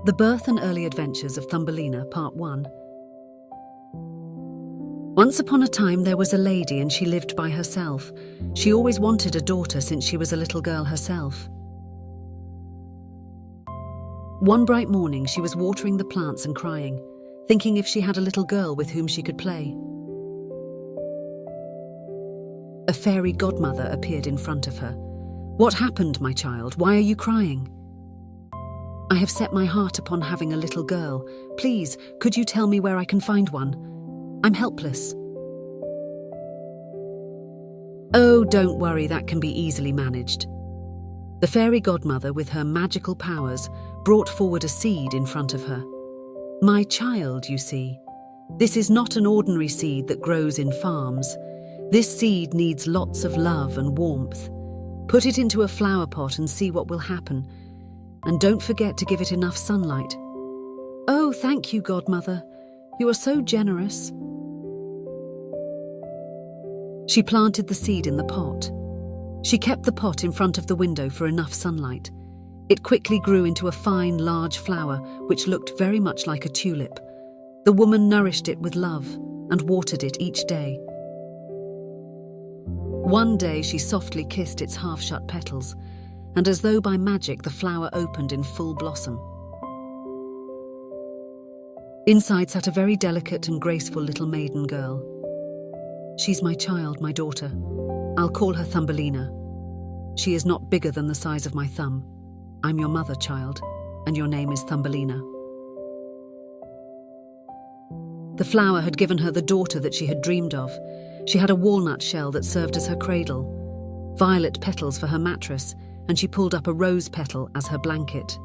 The Birth and Early Adventures of Thumbelina, Part 1. Once upon a time there was a lady and she lived by herself. She always wanted a daughter since she was a little girl herself. One bright morning she was watering the plants and crying, thinking if she had a little girl with whom she could play. A fairy godmother appeared in front of her. "What happened, my child? Why are you crying?" "I have set my heart upon having a little girl. Please, could you tell me where I can find one? I'm helpless." "Oh, don't worry, that can be easily managed." The fairy godmother, with her magical powers, brought forward a seed in front of her. "My child, you see, this is not an ordinary seed that grows in farms. This seed needs lots of love and warmth. Put it into a flower pot and see what will happen. And don't forget to give it enough sunlight." "Oh, thank you, godmother. You are so generous." She planted the seed in the pot. She kept the pot in front of the window for enough sunlight. It quickly grew into a fine, large flower, which looked very much like a tulip. The woman nourished it with love and watered it each day. One day she softly kissed its half-shut petals, and as though by magic the flower opened in full blossom. Inside sat a very delicate and graceful little maiden girl. "She's my child, my daughter. I'll call her Thumbelina. She is not bigger than the size of my thumb. I'm your mother, child, and your name is Thumbelina." The flower had given her the daughter that she had dreamed of. She had a walnut shell that served as her cradle, violet petals for her mattress, and she pulled up a rose petal as her blanket.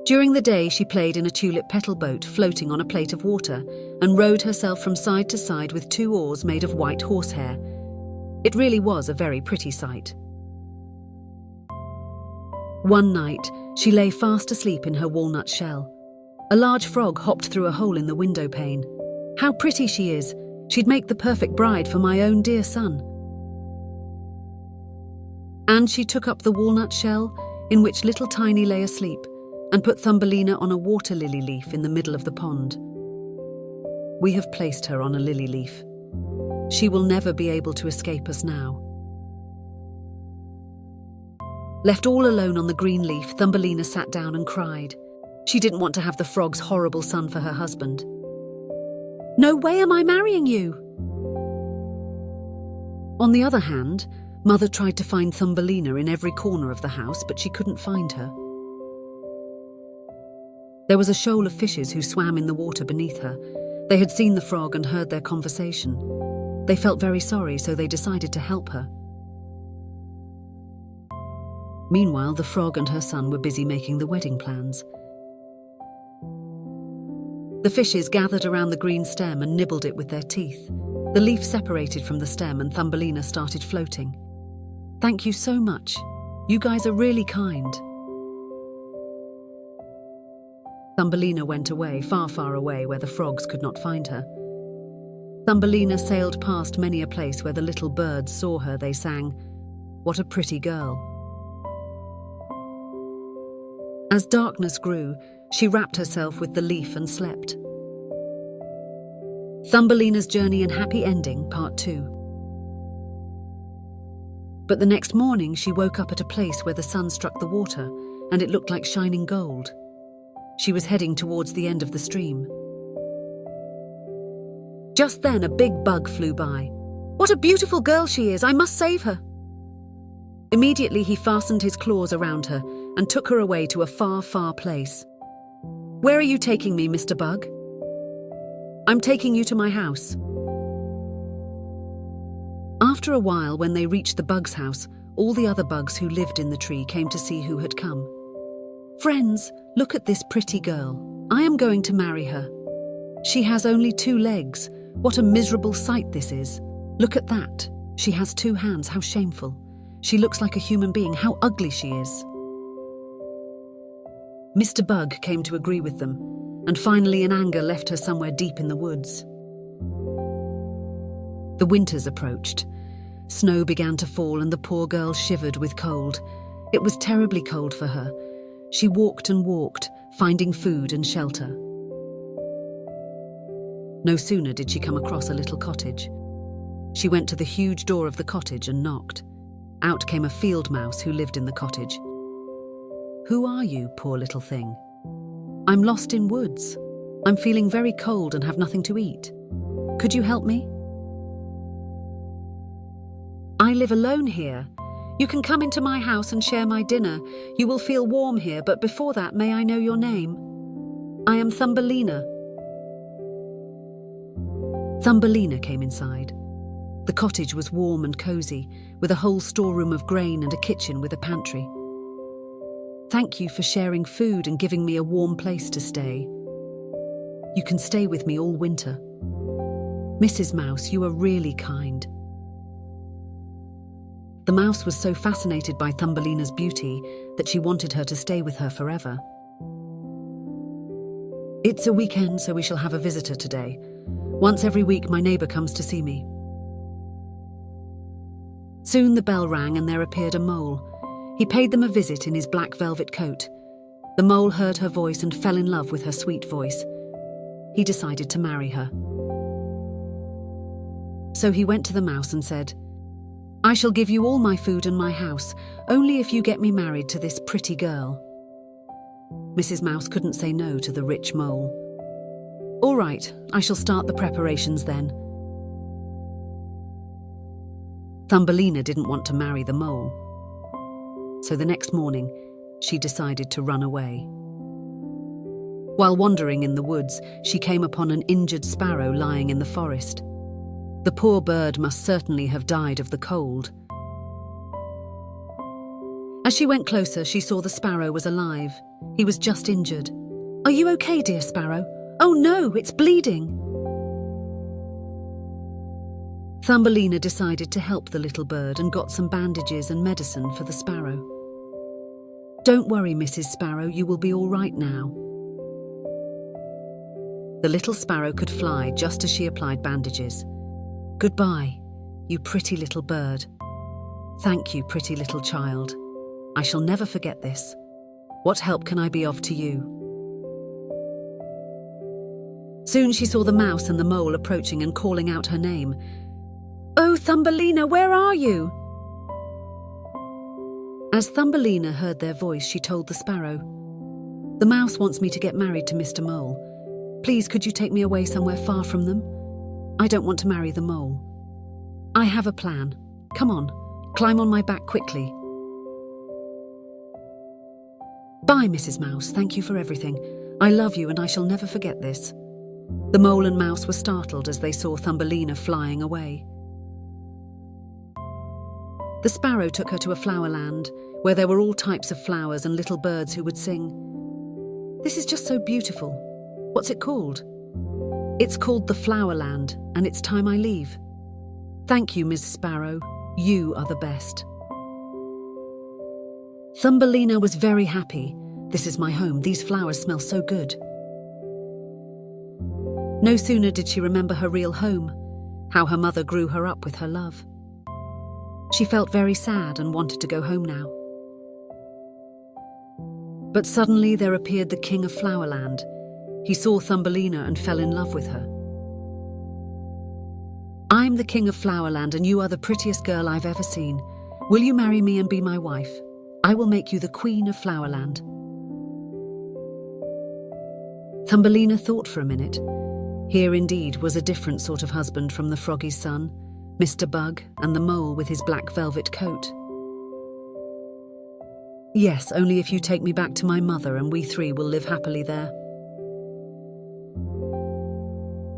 During the day she played in a tulip petal boat floating on a plate of water and rowed herself from side to side with 2 oars made of white horsehair. It really was a very pretty sight. One night she lay fast asleep in her walnut shell. A large frog hopped through a hole in the window pane. "How pretty she is! She'd make the perfect bride for my own dear son." And she took up the walnut shell, in which little Tiny lay asleep, and put Thumbelina on a water lily leaf in the middle of the pond. We have placed her on a lily leaf. She will never be able to escape us now. Left all alone on the green leaf, Thumbelina sat down and cried. She didn't want to have the frog's horrible son for her husband. "No way am I marrying you!" On the other hand, Mother tried to find Thumbelina in every corner of the house, but she couldn't find her. There was a shoal of fishes who swam in the water beneath her. They had seen the frog and heard their conversation. They felt very sorry, so they decided to help her. Meanwhile, the frog and her son were busy making the wedding plans. The fishes gathered around the green stem and nibbled it with their teeth. The leaf separated from the stem and Thumbelina started floating. "Thank you so much. You guys are really kind." Thumbelina went away, far, far away, where the frogs could not find her. Thumbelina sailed past many a place where the little birds saw her. They sang, "What a pretty girl." As darkness grew, she wrapped herself with the leaf and slept. Thumbelina's Journey and Happy Ending, Part 2. But the next morning she woke up at a place where the sun struck the water, and it looked like shining gold. She was heading towards the end of the stream. Just then a big bug flew by. "What a beautiful girl she is! I must save her!" Immediately he fastened his claws around her and took her away to a far, far place. "Where are you taking me, Mr. Bug?" "I'm taking you to my house." After a while, when they reached the bug's house, all the other bugs who lived in the tree came to see who had come. "Friends, look at this pretty girl. I am going to marry her. She has only 2 legs. What a miserable sight this is. Look at that. She has 2 hands. How shameful. She looks like a human being. How ugly she is." Mr. Bug came to agree with them, and finally in anger left her somewhere deep in the woods. The winters approached. Snow began to fall and the poor girl shivered with cold. It was terribly cold for her. She walked and walked, finding food and shelter. No sooner did she come across a little cottage. She went to the huge door of the cottage and knocked. Out came a field mouse who lived in the cottage. "Who are you, poor little thing?" "I'm lost in woods. I'm feeling very cold and have nothing to eat. Could you help me?" "I live alone here. You can come into my house and share my dinner. You will feel warm here, but before that, may I know your name?" "I am Thumbelina." Thumbelina came inside. The cottage was warm and cosy, with a whole storeroom of grain and a kitchen with a pantry. "Thank you for sharing food and giving me a warm place to stay. You can stay with me all winter. Mrs. Mouse, you are really kind." The mouse was so fascinated by Thumbelina's beauty that she wanted her to stay with her forever. "It's a weekend, so we shall have a visitor today. Once every week my neighbour comes to see me." Soon the bell rang and there appeared a mole. He paid them a visit in his black velvet coat. The mole heard her voice and fell in love with her sweet voice. He decided to marry her. So he went to the mouse and said, "I shall give you all my food and my house, only if you get me married to this pretty girl." Mrs. Mouse couldn't say no to the rich mole. "All right, I shall start the preparations then." Thumbelina didn't want to marry the mole. So the next morning, she decided to run away. While wandering in the woods, she came upon an injured sparrow lying in the forest. The poor bird must certainly have died of the cold. As she went closer, she saw the sparrow was alive. He was just injured. "Are you okay, dear sparrow?" "Oh no, it's bleeding." Thumbelina decided to help the little bird and got some bandages and medicine for the sparrow. "Don't worry, Mrs. Sparrow, you will be all right now." The little sparrow could fly just as she applied bandages. "Goodbye, you pretty little bird. Thank you, pretty little child. I shall never forget this. What help can I be of to you?" Soon she saw the mouse and the mole approaching and calling out her name. "Oh, Thumbelina, where are you?" As Thumbelina heard their voice, she told the sparrow, "The mouse wants me to get married to Mr. Mole. Please, could you take me away somewhere far from them? I don't want to marry the mole. I have a plan. Come on, climb on my back quickly." "Bye, Mrs. Mouse. Thank you for everything. I love you and I shall never forget this." The mole and mouse were startled as they saw Thumbelina flying away. The sparrow took her to a flower land where there were all types of flowers and little birds who would sing. "This is just so beautiful. What's it called?" "It's called the Flower Land, and it's time I leave." "Thank you, Miss Sparrow. You are the best." Thumbelina was very happy. "This is my home. These flowers smell so good." No sooner did she remember her real home, how her mother grew her up with her love. She felt very sad and wanted to go home now. But suddenly there appeared the King of Flowerland. He saw Thumbelina and fell in love with her. "I'm the King of Flowerland and you are the prettiest girl I've ever seen. Will you marry me and be my wife? I will make you the Queen of Flowerland." Thumbelina thought for a minute. Here indeed was a different sort of husband from the froggy's son, Mr. Bug, and the mole with his black velvet coat. "Yes, only if you take me back to my mother and we three will live happily there."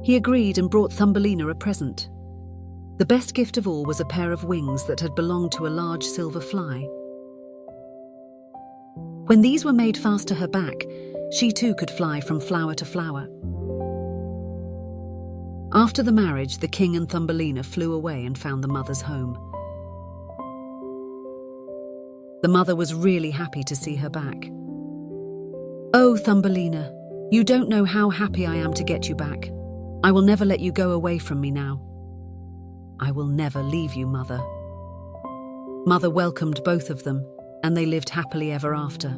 He agreed and brought Thumbelina a present. The best gift of all was a pair of wings that had belonged to a large silver fly. When these were made fast to her back, she too could fly from flower to flower. After the marriage, the king and Thumbelina flew away and found the mother's home. The mother was really happy to see her back. "Oh, Thumbelina, you don't know how happy I am to get you back. I will never let you go away from me now." "I will never leave you, Mother." Mother welcomed both of them, and they lived happily ever after.